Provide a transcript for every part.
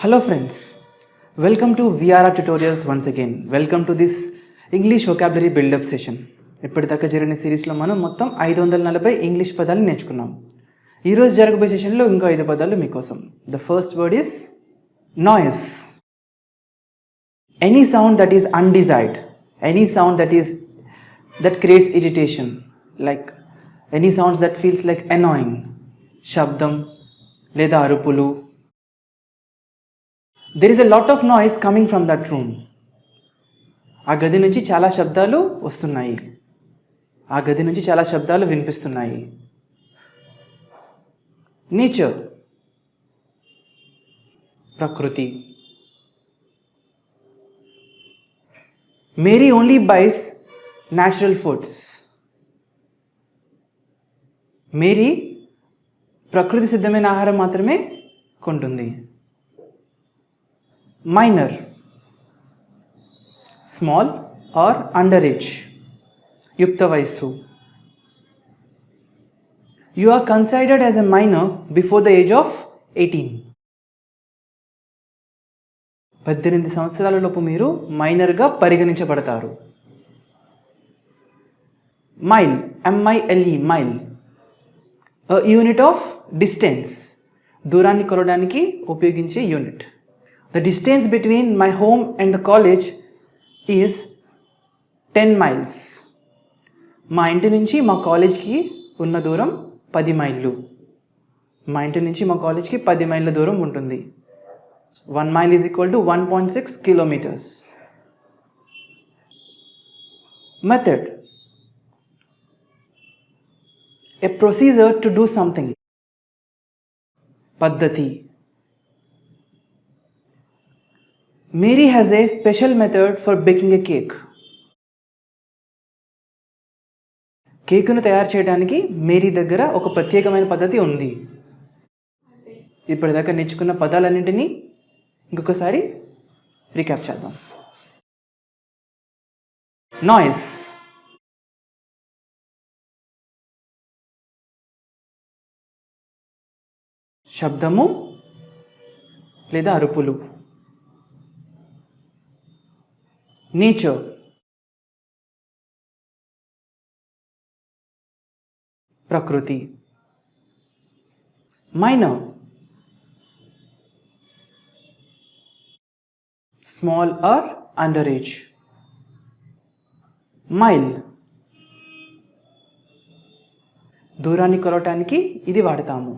Hello friends, welcome to VRR tutorials once again. Welcome to this English vocabulary build-up session. ఇప్పటిదాకా జరిగిన సిరీస్లో మనం మొత్తం 540 ఇంగ్లీష్ పదాలు నేర్చుకున్నాం. ఈరోజు జరగబోయే సెషన్లో ఇంకో 5 పదాలు మీకోసం. The first word is noise. Any sound that is undesired, any sound that creates irritation, like any sounds that feels like annoying. శబ్దం లేదా అరుపులు. There is a lot of noise coming from that room. ఆ గది నుంచి చాలా శబ్దాలు వస్తున్నాయి. ఆ గది నుంచి చాలా శబ్దాలు వినిపిస్తున్నాయి. నేచర్, ప్రకృతి. Mary only buys natural foods. Mary ప్రకృతి సిద్ధమైన ఆహారం మాత్రమే కొంటుంది. Minor, small or underage. Yukta vayasu. You are considered as a minor before the age of 18. 18 సంవత్సరాలలోపు మీరు మైనర్గా పరిగణించబడతారు. Mile, MILE, mile, a unit of distance. దూరాన్ని కొలవడానికి ఉపయోగించే unit. The distance between my home and the college is 10 miles. మా ఇంటి నుంచి మా కాలేజ్కి ఉన్న దూరం 10 మైళ్ళు. మా ఇంటి నుంచి మా కాలేజ్కి 10 మైళ్ళ దూరం ఉంటుంది. 1 mile is equal to 1.6 kilometers. Method, a procedure to do something. పద్ధతి. Mary has a special method for baking a cake. కేకును తయారు చేయడానికి మేరీ దగ్గర ఒక ప్రత్యేకమైన పద్ధతి ఉంది. ఇప్పటిదాకా నేర్చుకున్న పదాలన్నింటినీ ఇంకొకసారి రీక్యాప్ చేద్దాం. నాయిస్, శబ్దము లేదా అరుపులు. నేచర్, ప్రకృతి. Minor, small or under age. Mile, దూరాన్ని కొలవటానికి ఇది వాడతాము.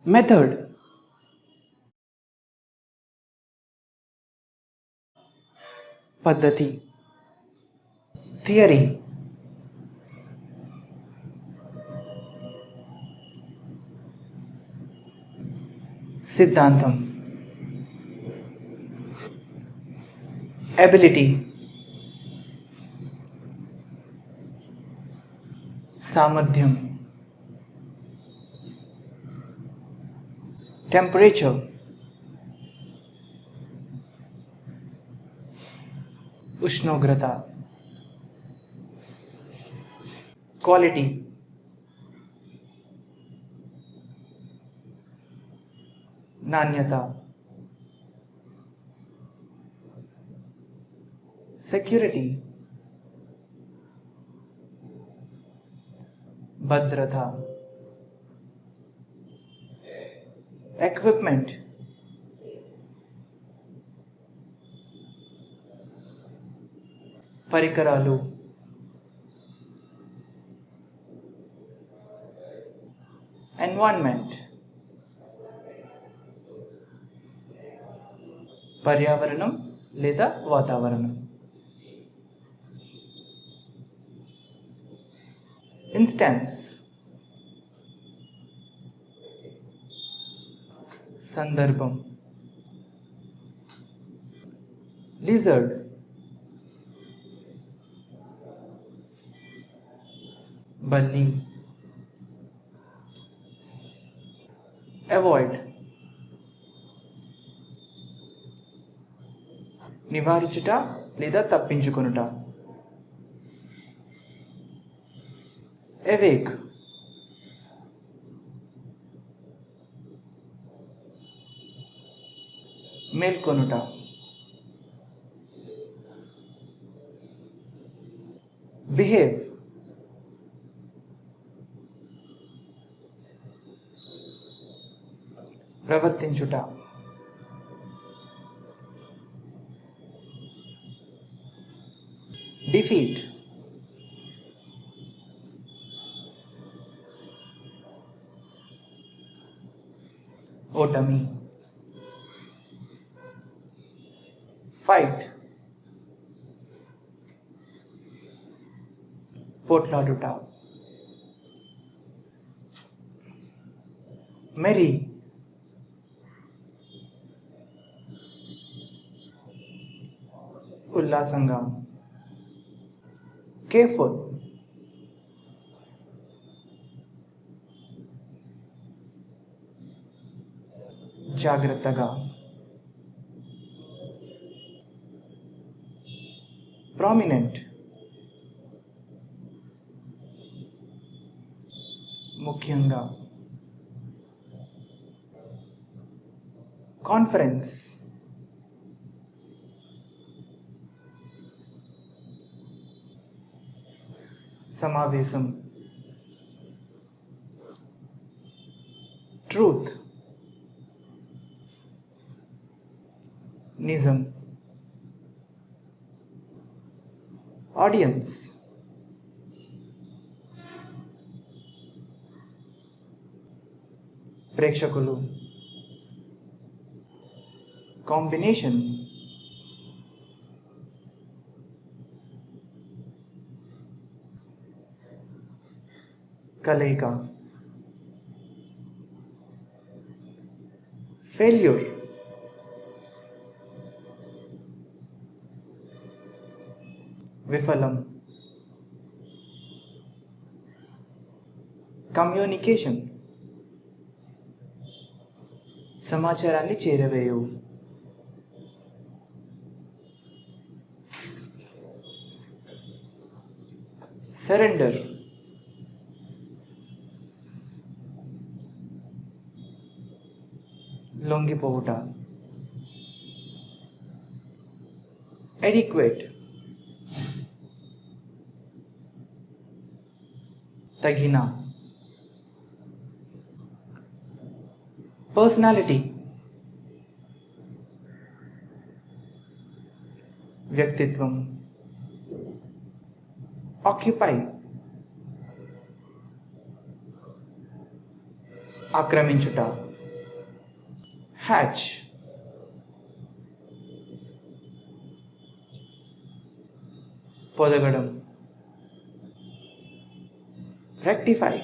మెథడ్, పద్ధతి. థియరీ, సిద్ధాంతం. ఎబిలిటీ, సామర్థ్యం. టెంపరేచర్, ఉష్ణోగ్రత. క్వాలిటీ, నాణ్యత. సెక్యూరిటీ, భద్రత. ఎక్విప్మెంట్, పరికరాలు. ఎన్వైరన్మెంట్, పర్యావరణం లేదా వాతావరణం. ఇన్స్టాన్స్, సందర్భం. లిజర్డ్, బల్లి. అవాయిడ్, నివారించుట లేదా తప్పించుకొనుట. అవేక్, మేల్కొనుట. బిహేవ్, ప్రవర్తించుట. డిఫీట్, ఓటమి. ఫైట్, పోట్లాడుట. మెరీ, ఉల్లాసంగా. కేర్ఫుల్, జాగ్రత్తగా. ప్రామినెంట్, ముఖ్యంగా. కాన్ఫరెన్స్, సమావేశం. ట్రూత్, నిజం. ఆడియన్స్, ప్రేక్షకులు. కాంబినేషన్, కలయిక. ఫెయిల్యూర్, విఫలం. కమ్యూనికేషన్, సమాచారాన్ని చేరవేయు. సరెండర్, లొంగిపోవుట. ఎడిక్వేట్, తగిన. పర్సనాలిటీ, వ్యక్తిత్వం. ఆక్యుపై, ఆక్రమించుట. హ్యాచ్, పొదగడం. రెక్టిఫై,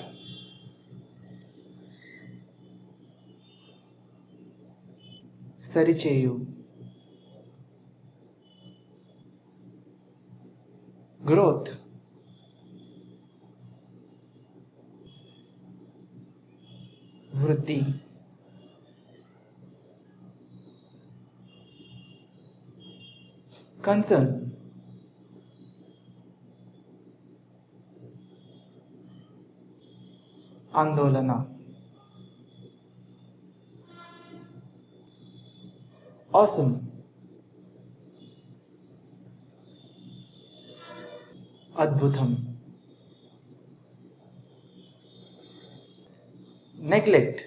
సరిచేయు. గ్రోత్, వృద్ధి. కన్సర్న్, ఆందోళన. ఆసమ్, అద్భుతం. నెగ్లెక్ట్,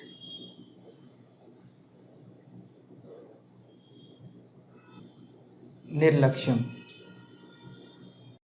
నిర్లక్ష్యం.